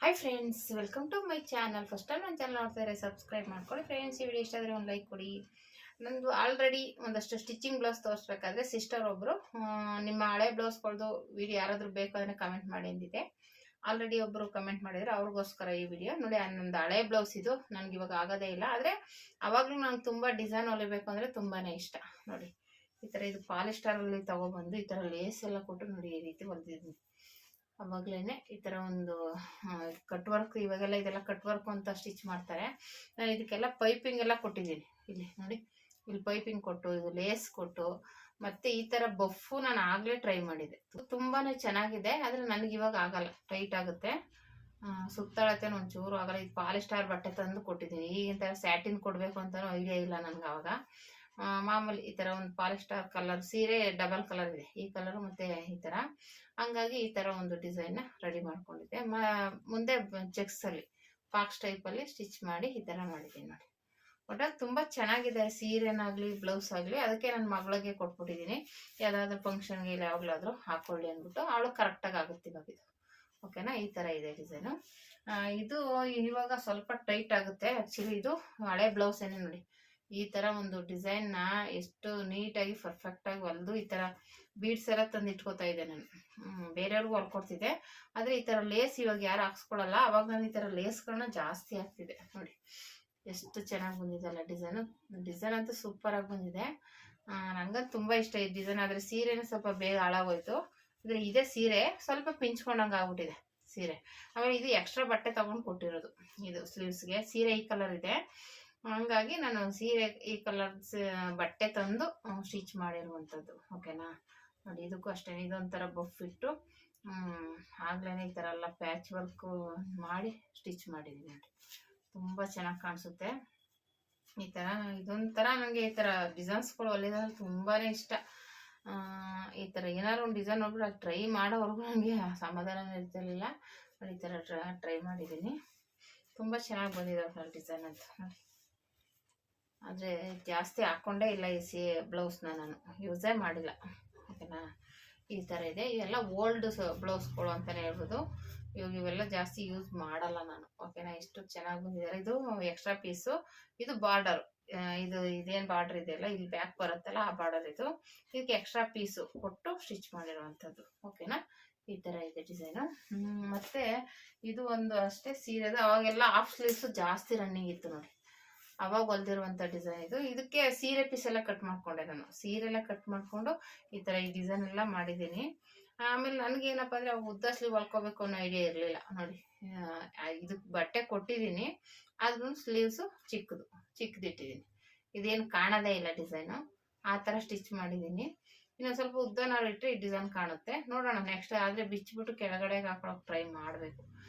Hi friends, welcome to my channel. First time ನನ್ನ channel ನೋಡ್ತಾರೆ, subscribe ಮಾಡ್ಕೊಳ್ಳಿ friends. ಈ ವಿಡಿಯೋ ಇಷ್ಟ ಆದರೆ ಒಂದು ಲೈಕ್ ಕೊಡಿ. ನಂದು ಆಲ್ರೆಡಿ ಒಂದಷ್ಟು ಸ್ಟಿಚಿಂಗ್ ಬ್ಲೌಸ್ ತೋರಿಸ್ಬೇಕಾದ್ರೆ ಸಿಸ್ಟರ್ ಒಬ್ಬರು ನಿಮ್ಮ ಹಳೆ ಬ್ಲೌಸ್ಗಳದ್ದು ವಿಡಿಯೋ ಯಾರಾದರೂ ಬೇಕು ಅಂದರೆ ಕಮೆಂಟ್ ಮಾಡಿ ಅಂದಿದೆ. ಆಲ್ರೆಡಿ ಒಬ್ಬರು ಕಮೆಂಟ್ ಮಾಡಿದರೆ ಅವ್ರಿಗೋಸ್ಕರ ಈ ವಿಡಿಯೋ ನೋಡಿ. ನಂದು ಹಳೆ ಬ್ಲೌಸ್ ಇದು, ನನಗೆ ಇವಾಗ ಆಗೋದೇ ಇಲ್ಲ. ಆದರೆ ಅವಾಗಲೂ ನಂಗೆ ತುಂಬ ಡಿಸೈನ್ ಹೊಲಿಬೇಕು ಅಂದರೆ ತುಂಬಾ ಇಷ್ಟ. ನೋಡಿ ಈ ಥರ ಇದು ಪಾಲಿಸ್ಟರಲ್ಲಿ ತೊಗೊಬಂದು ಈ ಥರ ಲೇಸ್ ಎಲ್ಲ ಕೊಟ್ಟು ನೋಡಿ ಈ ರೀತಿ ಹೊಲಿದಿದ್ದೀನಿ. ಅವಾಗಲೇ ಈ ಥರ ಒಂದು ಕಟ್ ವರ್ಕ್, ಇವಾಗೆಲ್ಲ ಇದೆಲ್ಲ ಕಟ್ ವರ್ಕ್ ಅಂತ ಸ್ಟಿಚ್ ಮಾಡ್ತಾರೆ. ನಾನು ಇದಕ್ಕೆಲ್ಲ ಪೈಪಿಂಗ್ ಎಲ್ಲ ಕೊಟ್ಟಿದ್ದೀನಿ. ಇಲ್ಲಿ ನೋಡಿ, ಇಲ್ಲಿ ಪೈಪಿಂಗ್ ಕೊಟ್ಟು, ಇದು ಲೇಸ್ ಕೊಟ್ಟು, ಮತ್ತು ಈ ಥರ ಬಫ್ಫು ನಾನು ಆಗಲೇ ಟ್ರೈ ಮಾಡಿದೆ. ತುಂಬಾ ಚೆನ್ನಾಗಿದೆ. ಆದರೆ ನನಗೆ ಇವಾಗ ಆಗಲ್ಲ, ಟೈಟ್ ಆಗುತ್ತೆ, ಸುತ್ತಾಳತ್ತೆ, ಒಂಚೂರು ಆಗಲ್ಲ. ಇದು ಪಾಲಿಸ್ಟರ್ ಬಟ್ಟೆ ತಂದು ಕೊಟ್ಟಿದ್ದೀನಿ. ಈಗಿನ ಥರ ಸ್ಯಾಟಿನ್ ಕೊಡಬೇಕು ಅಂತಲೂ ಐಡಿಯಾ ಇಲ್ಲ ನನಗೆ. ಆವಾಗ ಮಾಮೂಲಿ ಈ ಥರ ಒಂದು ಪಾಲಿಸ್ಟರ್ ಕಲರ್ ಸೀರೆ, ಡಬಲ್ ಕಲರ್ ಇದೆ, ಈ ಕಲರು ಮತ್ತು ಈ ಥರ. ಹಂಗಾಗಿ ಈ ಥರ ಒಂದು ಡಿಸೈನ್ನ ರೆಡಿ ಮಾಡ್ಕೊಂಡಿದ್ದೆ. ಮುಂದೆ ಚೆಕ್ಸಲ್ಲಿ ಫಾಕ್ಸ್ ಟೈಪಲ್ಲಿ ಸ್ಟಿಚ್ ಮಾಡಿ ಈ ಥರ ಮಾಡಿದ್ದೀನಿ ನೋಡಿ. ಒಟ್ಟಾಗಿ ತುಂಬ ಚೆನ್ನಾಗಿದೆ, ಸೀರೆನಾಗಲಿ ಬ್ಲೌಸ್ ಆಗಲಿ. ಅದಕ್ಕೆ ನನ್ನ ಮಗಳಿಗೆ ಕೊಟ್ಬಿಟ್ಟಿದ್ದೀನಿ, ಯಾವುದಾದ್ರೂ ಫಂಕ್ಷನ್ಗೆ ಇಲ್ಲ ಯಾವಾಗಲಾದರೂ ಹಾಕ್ಕೊಳ್ಳಿ ಅಂದ್ಬಿಟ್ಟು. ಅವಳು ಕರೆಕ್ಟಾಗಿ ಆಗುತ್ತೆ ಇವಾಗ ಇದು. ಓಕೆನಾ, ಈ ಥರ ಇದೆ ಡಿಸೈನು. ಇದು ಇವಾಗ ಸ್ವಲ್ಪ ಟೈಟ್ ಆಗುತ್ತೆ. ಆ್ಯಕ್ಚುಲಿ ಇದು ಹಳೆ ಬ್ಲೌಸ್ ಏನೇ ನೋಡಿ. ಈ ಥರ ಒಂದು ಡಿಸೈನ್ನ ಎಷ್ಟು ನೀಟಾಗಿ ಪರ್ಫೆಕ್ಟಾಗಿ ಹೊಲಿದು ಈ ಥರ ಬೀಡ್ಸ್ ಎಲ್ಲ ತಂದು ಇಟ್ಕೋತಾ ಇದ್ದೆ ನಾನು. ಬೇರೆಯವ್ರಿಗೂ ಹೊಲ್ಕೊಡ್ತಿದ್ದೆ. ಆದರೆ ಈ ಥರ ಲೇಸ್ ಇವಾಗ ಯಾರು ಹಾಕ್ಸ್ಕೊಳಲ್ಲ. ಅವಾಗ ನಾನು ಈ ಥರ ಲೇಸ್ಗಳನ್ನ ಜಾಸ್ತಿ ಹಾಕ್ತಿದ್ದೆ. ನೋಡಿ ಎಷ್ಟು ಚೆನ್ನಾಗಿ ಬಂದಿದೆ ಅಲ್ಲ ಡಿಸೈನು. ಡಿಸೈನ್ ಅಂತೂ ಸೂಪರಾಗಿ ಬಂದಿದೆ. ನನಗಂತೂ ತುಂಬ ಇಷ್ಟ ಈ ಡಿಸೈನ್. ಆದರೆ ಸೀರೆನೂ ಸ್ವಲ್ಪ ಬೇಗ ಹಾಳಾಗೋಯ್ತು. ಅಂದರೆ ಇದೇ ಸೀರೆ ಸ್ವಲ್ಪ ಪಿಂಚ್ಕೊಂಡಂಗೆ ಆಗ್ಬಿಟ್ಟಿದೆ ಸೀರೆ. ಆಮೇಲೆ ಇದು ಎಕ್ಸ್ಟ್ರಾ ಬಟ್ಟೆ ತೊಗೊಂಡು ಕೊಟ್ಟಿರೋದು. ಇದು ಸ್ಲೀವ್ಸ್ಗೆ ಸೀರೆ ಈ ಕಲರ್ ಇದೆ, ಹಂಗಾಗಿ ನಾನು ಸೀರೆ ಈ ಕಲರ್ಸ್ ಬಟ್ಟೆ ತಂದು ಸ್ಟಿಚ್ ಮಾಡಿರುವಂಥದ್ದು. ಓಕೆನಾ, ನೋಡಿ ಇದಕ್ಕೂ ಅಷ್ಟೇ ಇದೊಂಥರ ಬಫ್ ಇಟ್ಟು ಆಗ್ಲೇ ಈ ಥರ ಎಲ್ಲ ಪ್ಯಾಚ್ ವರ್ಕು ಮಾಡಿ ಸ್ಟಿಚ್ ಮಾಡಿದ್ದೀನಿ ನೋಡಿ. ತುಂಬ ಚೆನ್ನಾಗಿ ಕಾಣಿಸುತ್ತೆ ಈ ಥರ. ಇದೊಂಥರ ನನಗೆ ಈ ಥರ ಡಿಸೈನ್ಸ್ಗಳು ಹೊಲಿದ್ರೆ ತುಂಬಾ ಇಷ್ಟ. ಈ ಥರ ಏನಾದ್ರು ಒಂದು ಡಿಸೈನ್ ನೋಡ್ಬಿಟ್ಟು ಅದು ಟ್ರೈ ಮಾಡೋವರೆಗೂ ನನಗೆ ಸಮಾಧಾನ ಇರ್ತಿರ್ಲಿಲ್ಲ. ಈ ಥರ ಟ್ರೈ ಮಾಡಿದ್ದೀನಿ. ತುಂಬ ಚೆನ್ನಾಗಿ ಬಂದಿದೆ ಡಿಸೈನ್ ಅಂತ ನೋಡಿ. ಆದರೆ ಜಾಸ್ತಿ ಹಾಕ್ಕೊಂಡೇ ಇಲ್ಲ ಈ ಬ್ಲೌಸ್ನ, ನಾನು ಯೂಸೇ ಮಾಡಿಲ್ಲ. ಓಕೆನಾ, ಈ ಥರ ಇದೆ. ಇವೆಲ್ಲ ಓಲ್ಡ್ ಬ್ಲೌಸ್ಗಳು ಅಂತಲೇ ಹೇಳ್ಬೋದು. ಇವಾಗ ಇವೆಲ್ಲ ಜಾಸ್ತಿ ಯೂಸ್ ಮಾಡಲ್ಲ ನಾನು. ಓಕೆನಾ, ಇಷ್ಟು ಚೆನ್ನಾಗಿ ಬಂದಿದ್ದಾರೆ. ಇದು ಎಕ್ಸ್ಟ್ರಾ ಪೀಸು, ಇದು ಬಾರ್ಡರ್. ಇದೇನು ಬಾರ್ಡರ್ ಇದೆಯಲ್ಲ, ಇಲ್ಲಿ ಬ್ಯಾಕ್ ಬರುತ್ತಲ್ಲ ಆ ಬಾರ್ಡರ್. ಇದು ಇದಕ್ಕೆ ಎಕ್ಸ್ಟ್ರಾ ಪೀಸು ಕೊಟ್ಟು ಸ್ಟಿಚ್ ಮಾಡಿರುವಂಥದ್ದು. ಓಕೆನಾ, ಈ ಥರ ಇದೆ ಡಿಸೈನು. ಮತ್ತು ಇದು ಒಂದು ಅಷ್ಟೇ ಸೀರೆದು. ಅವಾಗೆಲ್ಲ ಹಾಫ್ ಸ್ಲೀವ್ಸು ಜಾಸ್ತಿ ರನ್ನಿಂಗ್ ಇತ್ತು ನೋಡಿ. ಅವಾಗ ಹೊಲ್ದಿರುವಂಥ ಡಿಸೈನ್ ಇದು. ಇದಕ್ಕೆ ಸೀರೆ ಪೀಸ್ ಎಲ್ಲ ಕಟ್ ಮಾಡಿಕೊಂಡೆ ನಾನು. ಸೀರೆ ಎಲ್ಲ ಕಟ್ ಮಾಡಿಕೊಂಡು ಈ ಥರ ಈ ಡಿಸೈನ್ ಎಲ್ಲ ಮಾಡಿದ್ದೀನಿ. ಆಮೇಲೆ ನನಗೇನಪ್ಪ ಅಂದರೆ ಅವಾಗ ಉದ್ದ ಸ್ಲೀವ್ ಹೊಲ್ಕೋಬೇಕು ಅನ್ನೋ ಐಡಿಯಾ ಇರಲಿಲ್ಲ ನೋಡಿ. ಇದಕ್ಕೆ ಬಟ್ಟೆ ಕೊಟ್ಟಿದ್ದೀನಿ, ಆದ್ರೂ ಸ್ಲೀವ್ಸು ಚಿಕ್ಕದಿಟ್ಟಿದ್ದೀನಿ. ಇದೇನು ಕಾಣೋದೇ ಇಲ್ಲ ಡಿಸೈನು. ಆ ಥರ ಸ್ಟಿಚ್ ಮಾಡಿದ್ದೀನಿ. ಇನ್ನೊಂದು ಸ್ವಲ್ಪ ಉದ್ದ ನಾವು ಇಟ್ಟರೆ ಈ ಡಿಸೈನ್ ಕಾಣುತ್ತೆ. ನೋಡೋಣ ನೆಕ್ಸ್ಟ್. ಆದರೆ ಬಿಚ್ಚಿಬಿಟ್ಟು ಕೆಳಗಡೆಗೆ ಹಾಕೊಳ್ಳೋಕೆ ಟ್ರೈ ಮಾಡಬೇಕು.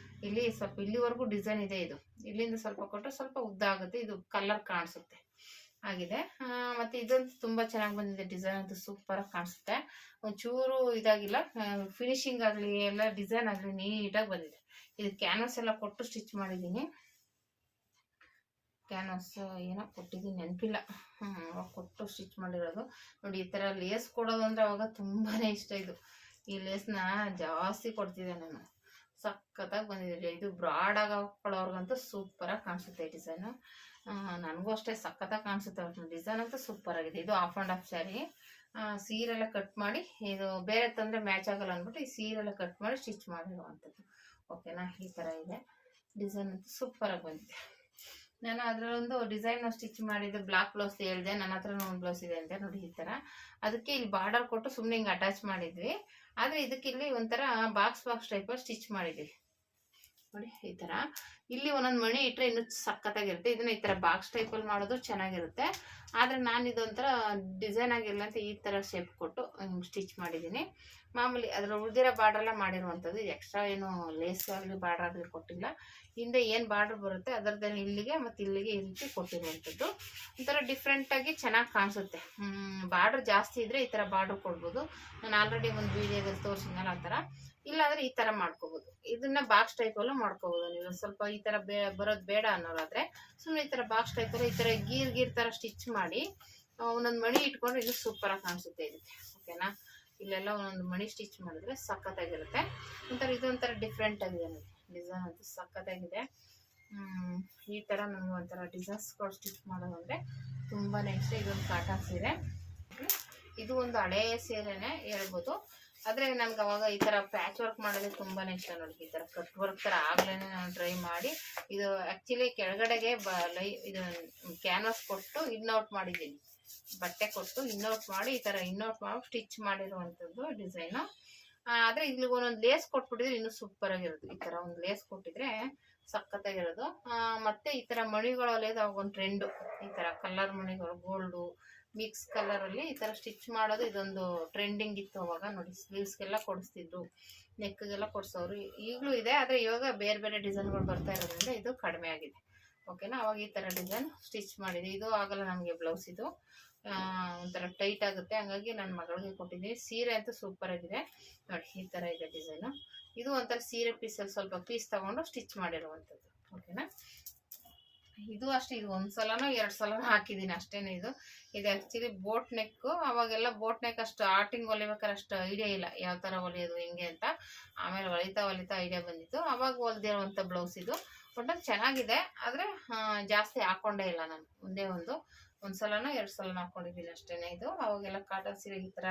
ಇಲ್ಲಿ ಸ್ವಲ್ಪ ಇಲ್ಲಿವರೆಗೂ ಡಿಸೈನ್ ಇದೆ. ಇದು ಇಲ್ಲಿಂದ ಸ್ವಲ್ಪ ಕೊಟ್ಟರೆ ಸ್ವಲ್ಪ ಉದ್ದ ಆಗುತ್ತೆ, ಇದು ಕಲರ್ ಕಾಣಿಸುತ್ತೆ ಆಗಿದೆ. ಮತ್ತು ಇದಂತೂ ತುಂಬ ಚೆನ್ನಾಗಿ ಬಂದಿದೆ. ಡಿಸೈನ್ ಅಂತೂ ಸೂಪರಾಗಿ ಕಾಣಿಸುತ್ತೆ. ಒಂಚೂರು ಇದಾಗಿಲ್ಲ, ಫಿನಿಶಿಂಗ್ ಆಗಲಿ ಎಲ್ಲ ಡಿಸೈನ್ ಆಗಲಿ ನೀಟಾಗಿ ಬಂದಿದೆ. ಇದು ಕ್ಯಾನ್ವಾಸ್ ಎಲ್ಲ ಕೊಟ್ಟು ಸ್ಟಿಚ್ ಮಾಡಿದ್ದೀನಿ. ಕ್ಯಾನ್ವಾಸ್ ಏನೋ ಕೊಟ್ಟಿದ್ದೀನಿ, ನೆನಪಿಲ್ಲ. ಅವಾಗ ಕೊಟ್ಟು ಸ್ಟಿಚ್ ಮಾಡಿರೋದು ನೋಡಿ. ಈ ಥರ ಲೇಸ್ ಕೊಡೋದು ಅಂದರೆ ಅವಾಗ ತುಂಬಾ ಇಷ್ಟ. ಈ ಲೇಸ್ನ ಜಾಸ್ತಿ ಕೊಡ್ತಿದ್ದೆ ನಾನು. ಸಖತ್ತಾಗಿ ಬಂದಿದೆ. ಇದು ಬ್ರಾಡಾಗಿ ಹಾಕೊಳ್ಳೋರ್ಗಂತೂ ಸೂಪರಾಗಿ ಕಾಣಿಸುತ್ತೆ ಈ ಡಿಸೈನು. ನನಗೂ ಅಷ್ಟೇ ಸಖತ್ತಾಗಿ ಕಾಣಿಸುತ್ತೆ. ಡಿಸೈನ್ ಅಂತೂ ಸೂಪರಾಗಿದೆ. ಇದು ಆಫ್ ಆ್ಯಂಡ್ ಆಫ್ ಸ್ಯಾರಿ. ಸೀರೆಲ್ಲ ಕಟ್ ಮಾಡಿ, ಇದು ಬೇರೆ ತಂದರೆ ಮ್ಯಾಚ್ ಆಗಲ್ಲ ಅಂದ್ಬಿಟ್ಟು ಈ ಸೀರೆಲ್ಲ ಕಟ್ ಮಾಡಿ ಸ್ಟಿಚ್ ಮಾಡಿರುವಂಥದ್ದು. ಓಕೆನಾ, ಈ ಥರ ಇದೆ ಡಿಸೈನ್ ಅಂತೂ ಸೂಪರಾಗಿ ಬಂದಿದೆ. ನಾನು ಅದರಲ್ಲೊಂದು ಡಿಸೈನ್ ಸ್ಟಿಚ್ ಮಾಡಿದ್ದು ಬ್ಲಾಕ್ ಬ್ಲೌಸ್ ಹೇಳಿದೆ, ನನ್ನ ಹತ್ರ ಒಂದು ಬ್ಲೌಸ್ ಇದೆ ಅಂತ ನೋಡಿ. ಈ ಥರ ಅದಕ್ಕೆ ಇಲ್ಲಿ ಬಾರ್ಡರ್ ಕೊಟ್ಟು ಸುಮ್ಮನೆ ಹಿಂಗೆ ಅಟ್ಯಾಚ್ ಮಾಡಿದ್ವಿ. ಆದರೆ ಇದಕ್ಕೆ ಇಲ್ಲಿ ಒಂಥರ ಬಾಕ್ಸ್ ಟೈಪಲ್ಲಿ ಸ್ಟಿಚ್ ಮಾಡಿದ್ವಿ ನೋಡಿ. ಈ ಥರ ಇಲ್ಲಿ ಒಂದೊಂದು ಮಣಿ ಇಟ್ಟರೆ ಇನ್ನೂ ಸಖತ್ತಾಗಿರುತ್ತೆ. ಇದನ್ನ ಈ ಥರ ಬಾಕ್ಸ್ ಟೈಪಲ್ಲಿ ಮಾಡೋದು ಚೆನ್ನಾಗಿರುತ್ತೆ. ಆದರೆ ನಾನು ಇದೊಂಥರ ಡಿಸೈನ್ ಆಗಿರಲ್ಲ ಅಂತ ಈ ಥರ ಶೇಪ್ ಕೊಟ್ಟು ಸ್ಟಿಚ್ ಮಾಡಿದ್ದೀನಿ. ಮಾಮೂಲಿ ಅದರ ಉಳಿದಿರೋ ಬಾರ್ಡ್ರೆಲ್ಲ ಮಾಡಿರುವಂಥದ್ದು. ಎಕ್ಸ್ಟ್ರಾ ಏನು ಲೇಸ್ ಆಗಲಿ ಬಾರ್ಡ್ರ್ ಆಗಲಿ ಕೊಟ್ಟಿಲ್ಲ. ಹಿಂದೆ ಏನು ಬಾರ್ಡ್ರ್ ಬರುತ್ತೆ ಅದರದ್ದು ಇಲ್ಲಿಗೆ ಮತ್ತು ಇಲ್ಲಿಗೆ ಈ ರೀತಿ ಕೊಟ್ಟಿರುವಂಥದ್ದು. ಒಂಥರ ಡಿಫ್ರೆಂಟಾಗಿ ಚೆನ್ನಾಗಿ ಕಾಣಿಸುತ್ತೆ. ಬಾರ್ಡ್ರ್ ಜಾಸ್ತಿ ಇದ್ದರೆ ಈ ಥರ ಬಾರ್ಡ್ರ್ ಕೊಡ್ಬೋದು. ನಾನು ಆಲ್ರೆಡಿ ಒಂದು ವೀಡಿಯೋದಲ್ಲಿ ತೋರಿಸಿದ್ನಲ್ಲ ಆ ಥರ. ಇಲ್ಲಾಂದರೆ ಈ ಥರ ಮಾಡ್ಕೋಬೋದು. ಇದನ್ನ ಬಾಕ್ಸ್ ಟೈಪಲ್ಲೂ ಮಾಡ್ಕೋಬೋದು ನೀವು. ಸ್ವಲ್ಪ ಈ ಥರ ಬರೋದು ಬೇಡ ಅನ್ನೋರಾದರೆ ಸುಮ್ಮನೆ ಈ ಥರ ಬಾಕ್ಸ್ ಟೈಪಲ್ಲಿ ಈ ಥರ ಗೀರ್ ಥರ ಸ್ಟಿಚ್ ಮಾಡಿ ಒಂದೊಂದು ಮಣಿ ಇಟ್ಕೊಂಡು ಇದು ಸೂಪರಾಗಿ ಕಾಣಿಸುತ್ತೆ ಇದಕ್ಕೆ. ಓಕೆನಾ, ಇಲ್ಲೆಲ್ಲ ಒಂದೊಂದು ಮಣಿ ಸ್ಟಿಚ್ ಮಾಡಿದ್ರೆ ಸಖತ್ತಾಗಿರುತ್ತೆ. ಒಂಥರ ಇದೊಂಥರ ಡಿಫ್ರೆಂಟ್ ಆಗಿದೆ ನೋಡಿ. ಡಿಸೈನ್ ಅಂತೂ ಸಖತ್ತಾಗಿದೆ. ಈ ಥರ ನನಗೆ ಒಂಥರ ಡಿಸೈನ್ಸ್ಗಳು ಸ್ಟಿಚ್ ಮಾಡೋದು ಅಂದರೆ ತುಂಬಾ ಇಷ್ಟ. ಇದೊಂದು ಕಾಟನ್ ಸೀರೆ, ಇದು ಒಂದು ಹಳೇ ಸೀರೆನೇ ಹೇಳ್ಬೋದು. ಆದರೆ ನನಗೆ ಅವಾಗ ಈ ಥರ ಪ್ಯಾಚ್ ವರ್ಕ್ ಮಾಡೋದೇ ತುಂಬಾ ಇಷ್ಟ ನೋಡಿ. ಈ ಥರ ಕಟ್ ವರ್ಕ್ ಥರ ಆಗಲೇ ನಾನು ಟ್ರೈ ಮಾಡಿ, ಇದು ಆ್ಯಕ್ಚುಲಿ ಕೆಳಗಡೆಗೆ ಇದು ಕ್ಯಾನ್ವಾಸ್ ಕೊಟ್ಟು ಇನ್ಔಟ್ ಮಾಡಿದ್ದೀನಿ, ಬಟ್ಟೆ ಕೊಟ್ಟು ಇನ್ಔಟ್ ಮಾಡಿ ಈ ಥರ ಇನ್ಔಟ್ ಮಾಡಿ ಸ್ಟಿಚ್ ಮಾಡಿರುವಂಥದ್ದು ಡಿಸೈನು. ಆದರೆ ಇಲ್ಲಿಗೆ ಒಂದೊಂದು ಲೇಸ್ ಕೊಟ್ಬಿಟ್ಟಿದ್ರೆ ಇನ್ನೂ ಸೂಪರಾಗಿರೋದು. ಈ ಥರ ಒಂದು ಲೇಸ್ ಕೊಟ್ಟಿದ್ರೆ ಸಖತ್ತಾಗಿರೋದು. ಮತ್ತು ಈ ಥರ ಮಣಿಗಳಲ್ಲಿ ಅವಾಗ ಒಂದು ಟ್ರೆಂಡು, ಈ ಥರ ಕಲರ್ ಮಣಿಗಳು, ಗೋಲ್ಡು ಮಿಕ್ಸ್ ಕಲರಲ್ಲಿ ಈ ಥರ ಸ್ಟಿಚ್ ಮಾಡೋದು ಇದೊಂದು ಟ್ರೆಂಡಿಂಗ್ ಇತ್ತು ಅವಾಗ ನೋಡಿ. ಸ್ಲೀವ್ಸ್ಗೆಲ್ಲ ಕೊಡಿಸ್ತಿದ್ರು, ನೆಕ್ಗೆಲ್ಲ ಕೊಡಿಸೋರು, ಈಗಲೂ ಇದೆ. ಆದರೆ ಇವಾಗ ಬೇರೆ ಬೇರೆ ಡಿಸೈನ್ಗಳು ಬರ್ತಾ ಇರೋದ್ರಿಂದ ಇದು ಕಡಿಮೆ ಆಗಿದೆ. ಓಕೆನಾ, ಅವಾಗ ಈ ಥರ ಡಿಸೈನ್ ಸ್ಟಿಚ್ ಮಾಡಿದೆ. ಇದು ಆಗಲ್ಲ ನಮಗೆ ಬ್ಲೌಸ್, ಇದು ಒಂಥರ ಟೈಟ್ ಆಗುತ್ತೆ, ಹಂಗಾಗಿ ನನ್ನ ಮಗಳಿಗೆ ಕೊಟ್ಟಿದ್ದೀನಿ. ಸೀರೆ ಅಂತೂ ಸೂಪರ್ ಆಗಿದೆ ನೋಡಿ. ಈ ಥರ ಇದೆ ಡಿಸೈನು. ಇದು ಒಂಥರ ಸೀರೆ ಪೀಸಲ್ಲಿ ಸ್ವಲ್ಪ ಪೀಸ್ ತಗೊಂಡು ಸ್ಟಿಚ್ ಮಾಡಿರುವಂಥದ್ದು. ಓಕೆನಾ, ಇದು ಅಷ್ಟೇ, ಇದು ಒಂದು ಸಲನೋ 2 ಸಲನೋ ಹಾಕಿದ್ದೀನಿ ಅಷ್ಟೇನೆ. ಇದು ಆ್ಯಕ್ಚುಲಿ ಬೋಟ್ ನೆಕ್ಕು. ಅವಾಗೆಲ್ಲ ಬೋಟ್ ನೆಕ್ ಅಷ್ಟು ಆರ್ಟಿಂಗ್ ಹೊಲಿಬೇಕಾದ್ರೆ ಅಷ್ಟು ಐಡಿಯಾ ಇಲ್ಲ, ಯಾವ ಥರ ಹೊಲಿಯೋದು ಹೆಂಗೆ ಅಂತ. ಆಮೇಲೆ ಹೊಲಿತಾ ಐಡಿಯಾ ಬಂದಿತ್ತು, ಅವಾಗ ಹೊಲ್ದಿರುವಂಥ ಬ್ಲೌಸ್ ಇದು. ಒಟ್ಟಲ್ಲಿ ಚೆನ್ನಾಗಿದೆ, ಆದರೆ ಜಾಸ್ತಿ ಹಾಕ್ಕೊಂಡೇ ಇಲ್ಲ ನಾನು. ಒಂದು ಸಲನೋ 2 ಸಲನೋ ಹಾಕ್ಕೊಂಡಿದ್ದೀನಿ ಅಷ್ಟೇ. ಇದು ಅವಾಗೆಲ್ಲ ಕಾಟನ್ ಸೀರೆ ಈ ಥರ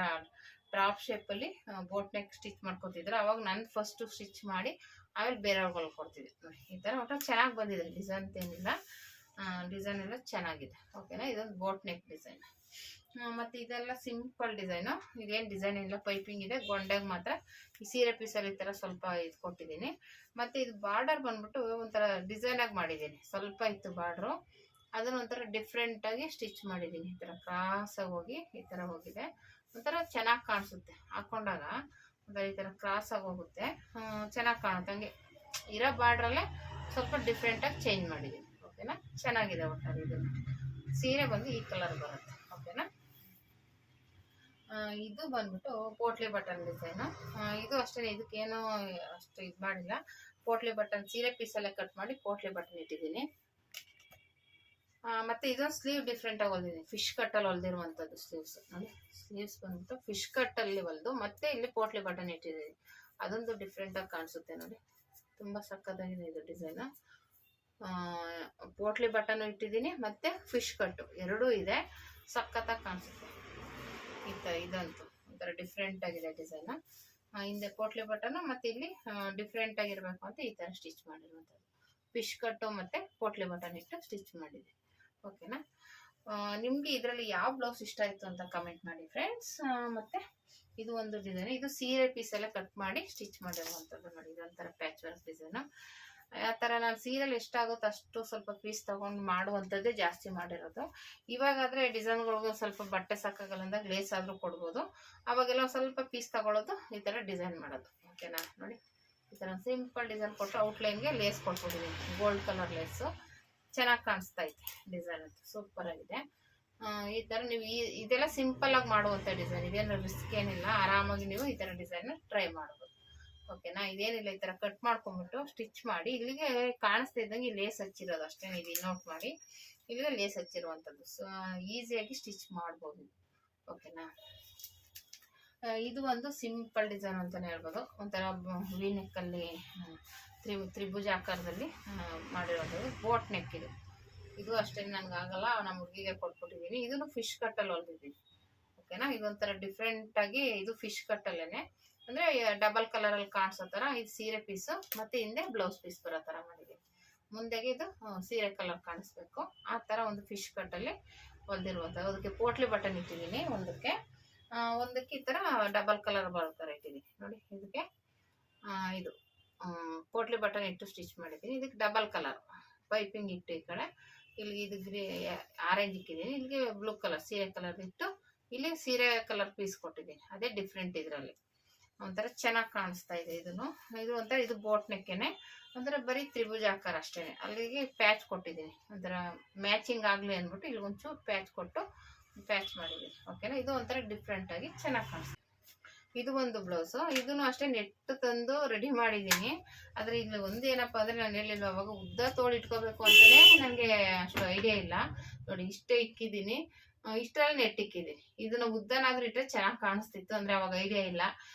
ಡ್ರಾಪ್ ಶೇಪಲ್ಲಿ ಬೋಟ್ ನೆಕ್ ಸ್ಟಿಚ್ ಮಾಡ್ಕೊತಿದ್ರು. ಅವಾಗ ನಾನು ಫಸ್ಟು ಸ್ಟಿಚ್ ಮಾಡಿ ಆಮೇಲೆ ಬೇರೆಯವ್ರಿಗೆ ಹೊಲ್ಕೊಡ್ತಿದ್ದೆ ನೋಡಿ. ಈ ಥರ ಒಟ್ಟಲ್ಲಿ ಚೆನ್ನಾಗಿ ಬಂದಿದೆ, ಡಿಸೈನ್ ಏನಿಲ್ಲ, ಡಿಸೈನ್ ಎಲ್ಲ ಚೆನ್ನಾಗಿದೆ. ಓಕೆನಾ, ಇದೊಂದು ಬೋಟ್ ನೆಕ್ ಡಿಸೈನ್. ಮತ್ತು ಇದೆಲ್ಲ ಸಿಂಪಲ್ ಡಿಸೈನು, ಇದೇನು ಡಿಸೈನ್ ಇಲ್ಲ, ಪೈಪಿಂಗ್ ಇದೆ. ಗೊಂಡೆಗೆ ಮಾತ್ರ ಈ ಸೀರೆ ಪೀಸಲ್ಲಿ ಈ ಥರ ಸ್ವಲ್ಪ ಇದು ಕೊಟ್ಟಿದ್ದೀನಿ. ಮತ್ತು ಇದು ಬಾರ್ಡರ್ ಬಂದ್ಬಿಟ್ಟು ಒಂಥರ ಡಿಸೈನಾಗಿ ಮಾಡಿದ್ದೀನಿ, ಸ್ವಲ್ಪ ಇತ್ತು ಬಾರ್ಡ್ರು, ಅದನ್ನು ಒಂಥರ ಡಿಫ್ರೆಂಟಾಗಿ ಸ್ಟಿಚ್ ಮಾಡಿದ್ದೀನಿ. ಈ ಥರ ಕ್ರಾಸಾಗಿ ಹೋಗಿ ಈ ಥರ ಹೋಗಿದೆ, ಒಂಥರ ಚೆನ್ನಾಗಿ ಕಾಣಿಸುತ್ತೆ ಹಾಕ್ಕೊಂಡಾಗ. ಒಂಥರ ಈ ಥರ ಕ್ರಾಸಾಗಿ ಹೋಗುತ್ತೆ, ಚೆನ್ನಾಗಿ ಕಾಣುತ್ತೆ. ಹಂಗೆ ಇರೋ ಬಾರ್ಡ್ರಲ್ಲೇ ಸ್ವಲ್ಪ ಡಿಫ್ರೆಂಟಾಗಿ ಚೇಂಜ್ ಮಾಡಿದ್ದೀನಿ. ಓಕೆನಾ, ಚೆನ್ನಾಗಿದೆ ಒಟ್ಟಾರೆ. ಇದು ಸೀರೆ ಬಂದು ಈ ಕಲರ್ ಬರುತ್ತೆ. ಓಕೆನಾ, ಇದು ಬಂದ್ಬಿಟ್ಟು ಪೋಟ್ಲಿ ಬಟನ್ ಡಿಸೈನು. ಇದು ಅಷ್ಟೇ, ಇದಕ್ಕೇನು ಅಷ್ಟು ಇದು ಮಾಡಿಲ್ಲ. ಪೋಟ್ಲಿ ಬಟನ್ ಸೀರೆ ಪೀಸಲ್ಲೇ ಕಟ್ ಮಾಡಿ ಪೋಟ್ಲಿ ಬಟನ್ ಇಟ್ಟಿದ್ದೀನಿ. ಮತ್ತು ಇದೊಂದು ಸ್ಲೀವ್ ಡಿಫ್ರೆಂಟಾಗಿ ಹೊಲ್ದಿದ್ದೀನಿ, ಫಿಶ್ ಕಟ್ಟಲ್ಲಿ ಹೊಲ್ದಿರುವಂಥದ್ದು ಸ್ಲೀವ್ಸ್ ನೋಡಿ. ಸ್ಲೀವ್ಸ್ ಬಂದ್ಬಿಟ್ಟು ಫಿಶ್ ಕಟ್ಟಲ್ಲಿ ಹೊಲ್ದು ಮತ್ತೆ ಇಲ್ಲಿ ಪೋಟ್ಲಿ ಬಟನ್ ಇಟ್ಟಿದ್ದೀನಿ. ಅದೊಂದು ಡಿಫ್ರೆಂಟಾಗಿ ಕಾಣಿಸುತ್ತೆ ನೋಡಿ, ತುಂಬ ಸಕ್ಕತ್ತಾಗಿದೆ ಇದು ಡಿಸೈನು. ಪೋಟ್ಲಿ ಬಟನ್ ಇಟ್ಟಿದ್ದೀನಿ ಮತ್ತು ಫಿಶ್ ಕಟ್ಟು ಎರಡೂ ಇದೆ, ಸಕ್ಕತ್ತಾಗಿ ಕಾಣಿಸುತ್ತೆ. ಈ ಥರ ಇದಂತೂ ಒಂಥರ ಡಿಫ್ರೆಂಟಾಗಿದೆ ಡಿಸೈನು. ಹಿಂದೆ ಪೋಟ್ಲಿ ಬಟನು ಮತ್ತು ಇಲ್ಲಿ ಡಿಫ್ರೆಂಟಾಗಿರಬೇಕು ಅಂತ ಈ ಥರ ಸ್ಟಿಚ್ ಮಾಡಿರುವಂಥದ್ದು. ಫಿಶ್ ಕಟ್ಟು ಮತ್ತು ಪೋಟ್ಲಿ ಬಟನ್ ಇಟ್ಟು ಸ್ಟಿಚ್ ಮಾಡಿದೆ. ಓಕೆನಾ, ನಿಮಗೆ ಇದರಲ್ಲಿ ಯಾವ ಬ್ಲೌಸ್ ಇಷ್ಟ ಆಯಿತು ಅಂತ ಕಮೆಂಟ್ ಮಾಡಿ ಫ್ರೆಂಡ್ಸ್. ಮತ್ತು ಇದು ಒಂದು ಡಿಸೈನ್, ಇದು ಸೀರೆ ಪೀಸೆಲ್ಲ ಕಟ್ ಮಾಡಿ ಸ್ಟಿಚ್ ಮಾಡಿರುವಂಥದ್ದು ನೋಡಿ. ಇದೊಂಥರ ಪ್ಯಾಚ್ ವರ್ಕ್ ಡಿಸೈನು. ಆ ಥರ ನಾನು ಸೀರೆಯಲ್ಲಿ ಎಷ್ಟಾಗುತ್ತೋ ಅಷ್ಟು ಸ್ವಲ್ಪ ಪೀಸ್ ತೊಗೊಂಡು ಮಾಡುವಂಥದ್ದೇ ಜಾಸ್ತಿ ಮಾಡಿರೋದು. ಇವಾಗಾದರೆ ಡಿಸೈನ್ಗಳಿಗೆ ಸ್ವಲ್ಪ ಬಟ್ಟೆ ಸಾಕಾಗಲ್ಲ ಅಂದಾಗ ಲೇಸ್ ಆದರೂ ಕೊಡ್ಬೋದು. ಅವಾಗೆಲ್ಲ ಸ್ವಲ್ಪ ಪೀಸ್ ತಗೊಳ್ಳೋದು, ಈ ಥರ ಡಿಸೈನ್ ಮಾಡೋದು. ಓಕೆನಾ, ನೋಡಿ ಈ ಥರ ಸಿಂಪಲ್ ಡಿಸೈನ್ ಕೊಟ್ಟು ಔಟ್ಲೈನ್ಗೆ ಲೇಸ್ ಕೊಟ್ಬಿಟ್ಟಿದ್ದೀನಿ, ಗೋಲ್ಡ್ ಕಲರ್ ಲೇಸು. ಚೆನ್ನಾಗಿ ಕಾಣಿಸ್ತಾ ಐತೆ ಡಿಸೈನ್ ಅಂತೂ ಸೂಪರಾಗಿದೆ. ಈ ಥರ ನೀವು ಇದೆಲ್ಲ ಸಿಂಪಲ್ಲಾಗಿ ಮಾಡುವಂಥ ಡಿಸೈನ್, ಇದೇನು ರಿಸ್ಕ್ ಏನಿಲ್ಲ. ಆರಾಮಾಗಿ ನೀವು ಈ ಥರ ಡಿಸೈನ್ನ ಟ್ರೈ ಮಾಡ್ಬೋದು. ಓಕೆನಾ, ಇದೇನಿಲ್ಲ, ಈ ಥರ ಕಟ್ ಮಾಡ್ಕೊಂಬಿಟ್ಟು ಸ್ಟಿಚ್ ಮಾಡಿ ಇಲ್ಲಿಗೆ ಕಾಣಿಸ್ತಾ ಇದ್ದಂಗೆ ಲೇಸ್ ಹಚ್ಚಿರೋದು ಅಷ್ಟೇ. ಇದು ನೋಟ್ ಮಾಡಿ ಇಲ್ಲಿಗೆ ಲೇಸ್ ಹಚ್ಚಿರುವಂಥದ್ದು, ಸೊ ಈಸಿಯಾಗಿ ಸ್ಟಿಚ್ ಮಾಡ್ಬೋದು. ಓಕೆನಾ, ಇದು ಒಂದು ಸಿಂಪಲ್ ಡಿಸೈನ್ ಅಂತಲೇ ಹೇಳ್ಬೋದು. ಒಂಥರ ವಿ ನೆಕ್ಕಲ್ಲಿ ತ್ರಿಭುಜ ಆಕಾರದಲ್ಲಿ ಮಾಡಿರೋದು ಬೋಟ್ ನೆಕ್. ಇದು ಅಷ್ಟೇ ನನಗಾಗಲ್ಲ, ನಮ್ಮ ಹುಡುಗಿಗೆ ಕೊಟ್ಬಿಟ್ಟಿದ್ದೀನಿ. ಇದನ್ನು ಫಿಶ್ ಕಟ್ಟಲ್ಲಿ ಹೊಲ್ದಿದ್ದೀನಿ. ಓಕೆನಾ, ಇದೊಂಥರ ಡಿಫ್ರೆಂಟಾಗಿ ಇದು ಫಿಶ್ ಕಟ್ಟಲ್ಲೇ, ಅಂದರೆ ಡಬಲ್ ಕಲರಲ್ಲಿ ಕಾಣಿಸೋ ಥರ ಇದು ಸೀರೆ ಪೀಸು ಮತ್ತು ಹಿಂದೆ ಬ್ಲೌಸ್ ಪೀಸ್ ಬರೋ ಥರ ಮಾಡಿದ್ದೀನಿ. ಮುಂದೆಗೆ ಇದು ಸೀರೆ ಕಲರ್ ಕಾಣಿಸ್ಬೇಕು, ಆ ಥರ ಒಂದು ಫಿಶ್ ಕಟ್ಟಲ್ಲಿ ಹೊಲ್ದಿರುವಂಥದ್ದು. ಅದಕ್ಕೆ ಪೋಟ್ಲಿ ಬಟನ್ ಇಟ್ಟಿದ್ದೀನಿ, ಒಂದಕ್ಕೆ ಈ ಥರ ಡಬಲ್ ಕಲರ್ ಬರೋ ಥರ ಇಟ್ಟಿದ್ದೀನಿ ನೋಡಿ. ಇದಕ್ಕೆ ಇದು ಪೋಟ್ಲಿ ಬಟನ್ ಇಟ್ಟು ಸ್ಟಿಚ್ ಮಾಡಿದ್ದೀನಿ. ಇದಕ್ಕೆ ಡಬಲ್ ಕಲರ್ ಪೈಪಿಂಗ್ ಇಟ್ಟು ಈ ಕಡೆ ಇಲ್ಲಿ ಇದು ಆರೆಂಜ್ ಇಕ್ಕಿದ್ದೀನಿ, ಇಲ್ಲಿಗೆ ಬ್ಲೂ ಕಲರ್ ಸೀರೆ ಕಲರ್ ಇಟ್ಟು ಇಲ್ಲಿ ಸೀರೆ ಕಲರ್ ಪೀಸ್ ಕೊಟ್ಟಿದ್ದೀನಿ. ಅದೇ ಡಿಫ್ರೆಂಟ್ ಇದರಲ್ಲಿ, ಒಂಥರ ಚೆನ್ನಾಗಿ ಕಾಣಿಸ್ತಾ ಇದೆ. ಇದು ಒಂಥರ ಇದು ಬೋಟ್ ನೆಕ್ಕೇನೆ, ಒಂಥರ ಬರೀ ತ್ರಿಭುಜ ಆಕಾರ ಅಷ್ಟೇ. ಅಲ್ಲಿಗೆ ಪ್ಯಾಚ್ ಕೊಟ್ಟಿದ್ದೀನಿ, ಒಂಥರ ಮ್ಯಾಚಿಂಗ್ ಆಗಲಿ ಅಂದ್ಬಿಟ್ಟು ಇಲ್ಲಿ ಒಂಚೂರು ಪ್ಯಾಚ್ ಕೊಟ್ಟು ಪ್ಯಾಚ್ ಮಾಡಿದ್ದೀನಿ. ಓಕೆನಾ, ಇದು ಒಂಥರ ಡಿಫ್ರೆಂಟಾಗಿ ಚೆನ್ನಾಗಿ ಕಾಣಿಸ್ತಾ. ಇದು ಒಂದು ಬ್ಲೌಸು, ಇದನ್ನು ಅಷ್ಟೇ ನೆಟ್ ತಂದು ರೆಡಿ ಮಾಡಿದ್ದೀನಿ. ಆದರೆ ಇಲ್ಲಿ ಒಂದು ಏನಪ್ಪ ಅಂದರೆ ನಾನು ಹೇಳಿಲ್ವ ಅವಾಗ ಉದ್ದ ತೋಳು ಇಟ್ಕೋಬೇಕು ಅಂತಲೇ ನನಗೆ ಅಷ್ಟು ಐಡಿಯಾ ಇಲ್ಲ ನೋಡಿ. ಇಷ್ಟೇ ಇಕ್ಕಿದ್ದೀನಿ, ಇಷ್ಟರಲ್ಲಿ ನೆಟ್ಟಿಕ್ಕಿದ್ದೀನಿ. ಇದನ್ನ ಉದ್ದನಾದ್ರೂ ಇಟ್ಟರೆ ಚೆನ್ನಾಗಿ ಕಾಣಿಸ್ತಿತ್ತು, ಅಂದ್ರೆ ಅವಾಗ ಐಡಿಯಾ ಇಲ್ಲ.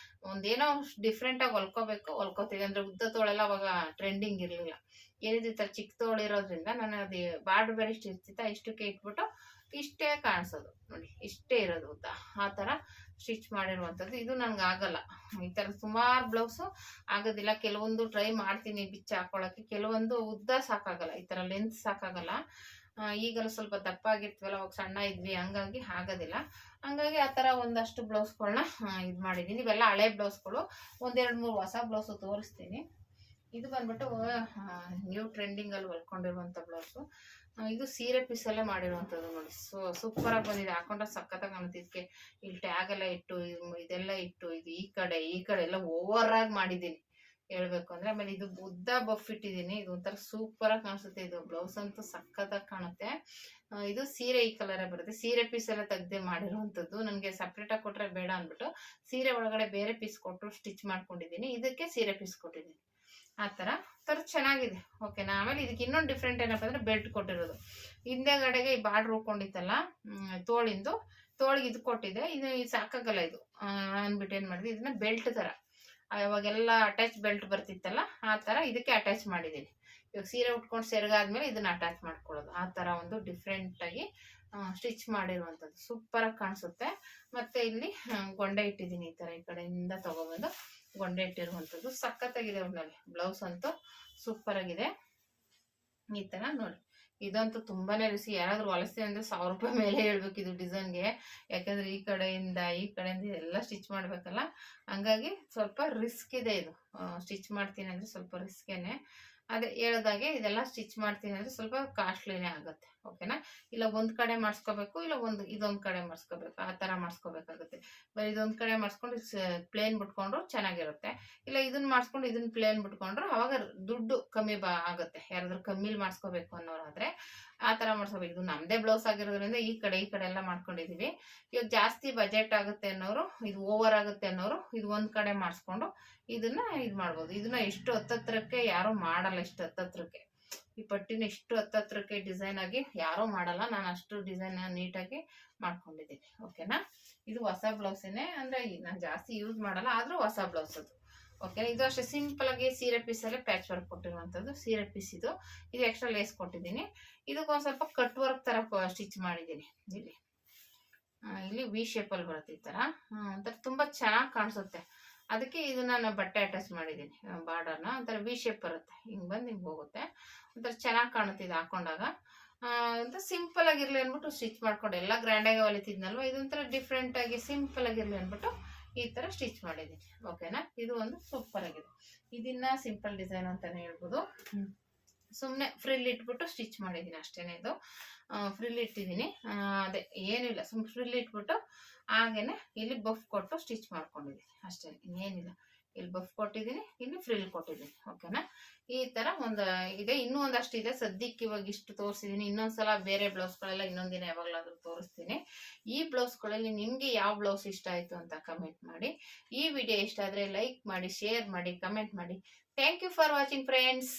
ಒಂದೇನೋ ಡಿಫ್ರೆಂಟ್ ಆಗಿ ಹೊಲ್ಕೋತಿದ್ದೆ, ಅಂದ್ರೆ ಉದ್ದ ತೋಳೆಲ್ಲ ಅವಾಗ ಟ್ರೆಂಡಿಂಗ್ ಇರ್ಲಿಲ್ಲ. ಏನಿದೆ ಈ ತರ ಚಿಕ್ಕ ತೋಳಿರೋದ್ರಿಂದ ನಾನು ಅದು ಬಾರ್ಡರ್ ಬೇರೆ ಇಷ್ಟು ಇರ್ತಿತ್ತ, ಇಷ್ಟಕ್ಕೆ ಇಟ್ಬಿಟ್ಟು ಇಷ್ಟೇ ಕಾಣಿಸೋದು ನೋಡಿ, ಇಷ್ಟೇ ಇರೋದು ಉದ್ದ. ಆ ತರ ಸ್ಟಿಚ್ ಮಾಡಿರುವಂಥದ್ದು. ಇದು ನನ್ಗೆ ಆಗಲ್ಲ, ಈ ತರ ಸುಮಾರು ಬ್ಲೌಸು ಆಗೋದಿಲ್ಲ. ಕೆಲವೊಂದು ಟ್ರೈ ಮಾಡ್ತೀನಿ ಬಿಚ್ಚ ಹಾಕೊಳಕ್ಕೆ, ಕೆಲವೊಂದು ಉದ್ದ ಸಾಕಾಗಲ್ಲ, ಈ ತರ ಲೆಂತ್ ಸಾಕಾಗಲ್ಲ. ಈಗಲೂ ಸ್ವಲ್ಪ ದಪ್ಪ ಆಗಿರ್ತೀವಲ್ಲ, ಅವಾಗ ಸಣ್ಣ ಇದ್ವಿ, ಹಂಗಾಗಿ ಆಗೋದಿಲ್ಲ. ಹಂಗಾಗಿ ಆ ತರ ಒಂದಷ್ಟು ಬ್ಲೌಸ್ಗಳನ್ನ ಇದು ಮಾಡಿದ್ದೀನಿ. ಇವೆಲ್ಲ ಹಳೆ ಬ್ಲೌಸ್ಗಳು, ಒಂದೆರಡು ಮೂರು ಹೊಸ ಬ್ಲೌಸು ತೋರಿಸ್ತೀನಿ. ಇದು ಬಂದ್ಬಿಟ್ಟು ನ್ಯೂ ಟ್ರೆಂಡಿಂಗ್ ಅಲ್ಲಿ ಹೊಲ್ಕೊಂಡಿರುವಂತ ಬ್ಲೌಸು. ಇದು ಸೀರೆ ಪೀಸಲ್ಲೇ ಮಾಡಿರುವಂಥದ್ದು ನೋಡಿ. ಸೂಪರ್ ಆಗಿ ಬಂದಿದೆ, ಹಾಕೊಂಡ್ರೆ ಸಖತ್ತಾಗಿ ಕಾಣುತ್ತೆ. ಇದಕ್ಕೆ ಇಲ್ಲಿ ಟ್ಯಾಗ್ ಎಲ್ಲ ಇಟ್ಟು ಇದೆಲ್ಲ ಇಟ್ಟು, ಇದು ಈ ಕಡೆ ಎಲ್ಲ ಓವರ್ ಆಗಿ ಮಾಡಿದ್ದೀನಿ ಹೇಳ್ಬೇಕು ಅಂದ್ರೆ. ಆಮೇಲೆ ಇದು ಉದ್ದ ಬಫ್ ಇಟ್ಟಿದ್ದೀನಿ, ಇದು ಒಂಥರ ಸೂಪರ್ ಆಗಿ ಕಾಣಿಸುತ್ತೆ. ಇದು ಬ್ಲೌಸ್ ಅಂತೂ ಸಖತ್ತಾಗಿ ಕಾಣುತ್ತೆ. ಇದು ಸೀರೆ ಈ ಕಲರೇ ಬರುತ್ತೆ, ಸೀರೆ ಪೀಸ್ ಎಲ್ಲ ತೆಗ್ದೆ ಮಾಡಿರುವಂಥದ್ದು. ನನಗೆ ಸಪ್ರೇಟ್ ಆಗಿ ಕೊಟ್ರೆ ಬೇಡ ಅಂದ್ಬಿಟ್ಟು ಸೀರೆ ಒಳಗಡೆ ಬೇರೆ ಪೀಸ್ ಕೊಟ್ಟು ಸ್ಟಿಚ್ ಮಾಡ್ಕೊಂಡಿದ್ದೀನಿ, ಇದಕ್ಕೆ ಸೀರೆ ಪೀಸ್ ಕೊಟ್ಟಿದ್ದೀನಿ. ಆ ತರ ಚೆನ್ನಾಗಿದೆ, ಓಕೆನಾ. ಆಮೇಲೆ ಇದಕ್ಕೆ ಇನ್ನೊಂದು ಡಿಫ್ರೆಂಟ್ ಏನಪ್ಪ ಅಂದ್ರೆ ಬೆಲ್ಟ್ ಕೊಟ್ಟಿರೋದು. ಹಿಂದೆಗಡೆಗೆ ಈ ಬಾರ್ಡರ್ ಹೋಗ್ಕೊಂಡಿತ್ತಲ್ಲ ತೋಳಿಗೆ ಇದು ಕೊಟ್ಟಿದೆ. ಇದು ಸಾಕಾಗಲ್ಲ ಇದು ಅಂದ್ಬಿಟ್ಟು ಏನ್ ಮಾಡಿದೆ, ಇದನ್ನ ಬೆಲ್ಟ್ ತರ ಅವಾಗೆಲ್ಲ ಅಟ್ಯಾಚ್ ಬೆಲ್ಟ್ ಬರ್ತಿತ್ತಲ್ಲ, ಆ ತರ ಇದಕ್ಕೆ ಅಟ್ಯಾಚ್ ಮಾಡಿದ್ದೀನಿ. ಇವಾಗ ಸೀರೆ ಉಟ್ಕೊಂಡು ಸೆರಗಾದ್ಮೇಲೆ ಇದನ್ನ ಅಟ್ಯಾಚ್ ಮಾಡ್ಕೊಳ್ಳೋದು. ಆ ತರ ಒಂದು ಡಿಫ್ರೆಂಟ್ ಆಗಿ ಸ್ಟಿಚ್ ಮಾಡಿರುವಂಥದ್ದು, ಸೂಪರ್ ಆಗಿ ಕಾಣಿಸುತ್ತೆ. ಮತ್ತೆ ಇಲ್ಲಿ ಗೊಂಡೆ ಇಟ್ಟಿದ್ದೀನಿ, ಈ ತರ ಈ ಕಡೆಯಿಂದ ತಗೊಬಂದು ಗೊಂಡೆ ಇಟ್ಟಿರುವಂಥದ್ದು. ಸಖತ್ತಾಗಿದೆ ಒಟ್ನಲ್ಲಿ ಬ್ಲೌಸ್ ಅಂತೂ ಸೂಪರ್ ಆಗಿದೆ. ಈ ತರ ನೋಡಿ, ಇದಂತೂ ತುಂಬಾನೇ ರಿಸಿ. ಯಾರಾದ್ರೂ ಹೊಲಿಸ್ತೀನಿ ಅಂದ್ರೆ 1000 ರೂಪಾಯಿ ಮೇಲೆ ಹೇಳ್ಬೇಕು ಇದು ಡಿಸೈನ್ಗೆ, ಯಾಕಂದ್ರೆ ಈ ಕಡೆಯಿಂದ ಎಲ್ಲ ಸ್ಟಿಚ್ ಮಾಡ್ಬೇಕಲ್ಲ, ಹಂಗಾಗಿ ಸ್ವಲ್ಪ ರಿಸ್ಕ್ ಇದೆ ಇದು. ಸ್ಟಿಚ್ ಮಾಡ್ತೀನಿ ಅಂದ್ರೆ ಸ್ವಲ್ಪ ರಿಸ್ಕೇನೆ. ಅದೇ ಹೇಳ್ದಾಗೆ ಇದೆಲ್ಲ ಸ್ಟಿಚ್ ಮಾಡ್ತೀನಿ ಅಂದ್ರೆ ಸ್ವಲ್ಪ ಕಾಸ್ಟ್ಲಿನೇ ಆಗುತ್ತೆ, ಓಕೆನಾ. ಇಲ್ಲ ಒಂದ್ ಕಡೆ ಮಾಡಿಸ್ಕೋಬೇಕು, ಇಲ್ಲ ಇದೊಂದ್ ಕಡೆ ಮಾಡಿಸ್ಕೋಬೇಕು, ಆ ತರ ಮಾಡಿಸ್ಕೋಬೇಕಾಗುತ್ತೆ. ಬರೀ ಇದೊಂದ್ ಕಡೆ ಮಾಡಿಸ್ಕೊಂಡು ಪ್ಲೇನ್ ಬಿಟ್ಕೊಂಡ್ರು ಚೆನ್ನಾಗಿರುತ್ತೆ. ಇಲ್ಲ ಇದನ್ನ ಮಾಡಿಸ್ಕೊಂಡು ಇದನ್ನ ಪ್ಲೇನ್ ಬಿಟ್ಕೊಂಡ್ರು ಅವಾಗ ದುಡ್ಡು ಕಮ್ಮಿ ಆಗುತ್ತೆ. ಯಾರಾದ್ರೂ ಕಮ್ಮಿಲಿ ಮಾಡಿಸ್ಕೋಬೇಕು ಅನ್ನೋರಾದ್ರೆ ಆ ತರ ಮಾಡಿಸ್ಕೋಬೇಕು. ಇದು ನಮ್ದೇ ಬ್ಲೌಸ್ ಆಗಿರೋದ್ರಿಂದ ಈ ಕಡೆ ಎಲ್ಲ ಮಾಡ್ಕೊಂಡಿದೀವಿ. ಇವಾಗ ಜಾಸ್ತಿ ಬಜೆಟ್ ಆಗುತ್ತೆ ಅನ್ನೋರು, ಇದು ಓವರ್ ಆಗುತ್ತೆ ಅನ್ನೋರು ಇದು ಒಂದ್ ಕಡೆ ಮಾಡಿಸ್ಕೊಂಡು ಇದನ್ನ ಇದು ಮಾಡ್ಬೋದು. ಇದನ್ನ ಎಷ್ಟು ಹತ್ತತ್ರಕ್ಕೆ ಯಾರು ಮಾಡಲ್ಲ, ಇಷ್ಟು ಹತ್ತತ್ರಕ್ಕೆ ಈ ಪಟ್ಟಿನ ಇಷ್ಟು ಹತ್ತತ್ರಕ್ಕೆ ಡಿಸೈನ್ ಆಗಿ ಯಾರೋ ಮಾಡಲ್ಲ. ನಾನು ಅಷ್ಟು ಡಿಸೈನ್ ನೀಟಾಗಿ ಮಾಡ್ಕೊಂಡಿದ್ದೀನಿ, ಓಕೆನಾ. ಇದು ಹೊಸ ಬ್ಲೌಸೇನೆ, ಅಂದ್ರೆ ನಾನು ಜಾಸ್ತಿ ಯೂಸ್ ಮಾಡಲ್ಲ, ಆದ್ರೂ ಹೊಸ ಬ್ಲೌಸ್ ಅದು, ಓಕೆ. ಇದು ಅಷ್ಟೇ ಸಿಂಪಲ್ ಆಗಿ ಸೀರೆ ಪೀಸಲ್ಲೇ ಪ್ಯಾಚ್ ವರ್ಕ್ ಕೊಟ್ಟಿರುವಂಥದ್ದು ಸೀರೆ ಪೀಸ್. ಇದು ಎಕ್ಸ್ಟ್ರಾ ಲೇಸ್ ಕೊಟ್ಟಿದ್ದೀನಿ. ಇದಕ್ಕೊಂದು ಸ್ವಲ್ಪ ಕಟ್ ವರ್ಕ್ ತರ ಸ್ಟಿಚ್ ಮಾಡಿದ್ದೀನಿ. ಇಲ್ಲಿ ವಿ ಶೇಪ್ ಅಲ್ಲಿ ಬರುತ್ತೆ ಈ ತರ, ಒಂಥರ ತುಂಬಾ ಚೆನ್ನಾಗಿ ಕಾಣಿಸುತ್ತೆ. ಅದಕ್ಕೆ ಇದನ್ನ ನಾನು ಬಟ್ಟೆ ಅಟ್ಯಾಚ್ ಮಾಡಿದ್ದೀನಿ, ಬಾರ್ಡರ್ನ ಒಂಥರ ವಿ ಶೇಪ್ ಬರುತ್ತೆ, ಹಿಂಗ್ ಬಂದು ಹಿಂಗ್ ಹೋಗುತ್ತೆ, ಒಂಥರ ಚೆನ್ನಾಗಿ ಕಾಣುತ್ತೆ ಇದು ಹಾಕೊಂಡಾಗ. ಅಂತ ಸಿಂಪಲ್ ಆಗಿರ್ಲಿ ಅಂದ್ಬಿಟ್ಟು ಸ್ಟಿಚ್ ಮಾಡ್ಕೊಂಡು, ಎಲ್ಲ ಗ್ರ್ಯಾಂಡ್ ಆಗಿ ಹೊಲಿತಿದ್ನಲ್ವ, ಇದೊಂಥರ ಡಿಫ್ರೆಂಟ್ ಆಗಿ ಸಿಂಪಲ್ ಆಗಿರ್ಲಿ ಅಂದ್ಬಿಟ್ಟು ಈ ತರ ಸ್ಟಿಚ್ ಮಾಡಿದ್ದೀನಿ, ಓಕೆನಾ. ಇದು ಒಂದು ಸೂಪರ್ ಆಗಿದೆ. ಇದನ್ನ ಸಿಂಪಲ್ ಡಿಸೈನ್ ಅಂತಾನೆ ಹೇಳ್ಬೋದು. ಸುಮ್ಮನೆ ಫ್ರಿಲ್ ಇಟ್ಬಿಟ್ಟು ಸ್ಟಿಚ್ ಮಾಡಿದ್ದೀನಿ ಅಷ್ಟೇನೆ. ಇದು ಫ್ರಿಲ್ ಇಟ್ಟಿದ್ದೀನಿ, ಅದೇ ಏನಿಲ್ಲ, ಸುಮ್ಮನೆ ಫ್ರಿಲ್ ಇಟ್ಬಿಟ್ಟು ಹಾಗೇನೆ ಇಲ್ಲಿ ಬಫ್ ಕೊಟ್ಟು ಸ್ಟಿಚ್ ಮಾಡ್ಕೊಂಡಿದ್ದೀನಿ ಅಷ್ಟೇ, ಇನ್ನೇನಿಲ್ಲ. ಇಲ್ಲಿ ಬಫ್ ಕೊಟ್ಟಿದ್ದೀನಿ, ಇಲ್ಲಿ ಫ್ರಿಲ್ ಕೊಟ್ಟಿದ್ದೀನಿ, ಓಕೆನಾ. ಈ ತರ ಇದೆ. ಇನ್ನೂ ಒಂದಷ್ಟು ಇದೆ, ಸದ್ಯಕ್ಕೆ ಇವಾಗ ಇಷ್ಟು ತೋರಿಸಿದ್ದೀನಿ. ಇನ್ನೊಂದ್ಸಲ ಬೇರೆ ಬ್ಲೌಸ್ಗಳೆಲ್ಲ ಇನ್ನೊಂದಿನ ಯಾವಾಗಲಾದ್ರೂ ತೋರಿಸ್ತೀನಿ. ಈ ಬ್ಲೌಸ್ಗಳಲ್ಲಿ ನಿಮ್ಗೆ ಯಾವ ಬ್ಲೌಸ್ ಇಷ್ಟ ಆಯ್ತು ಅಂತ ಕಮೆಂಟ್ ಮಾಡಿ. ಈ ವಿಡಿಯೋ ಇಷ್ಟ ಆದ್ರೆ ಲೈಕ್ ಮಾಡಿ, ಶೇರ್ ಮಾಡಿ, ಕಮೆಂಟ್ ಮಾಡಿ. Thank you for watching friends.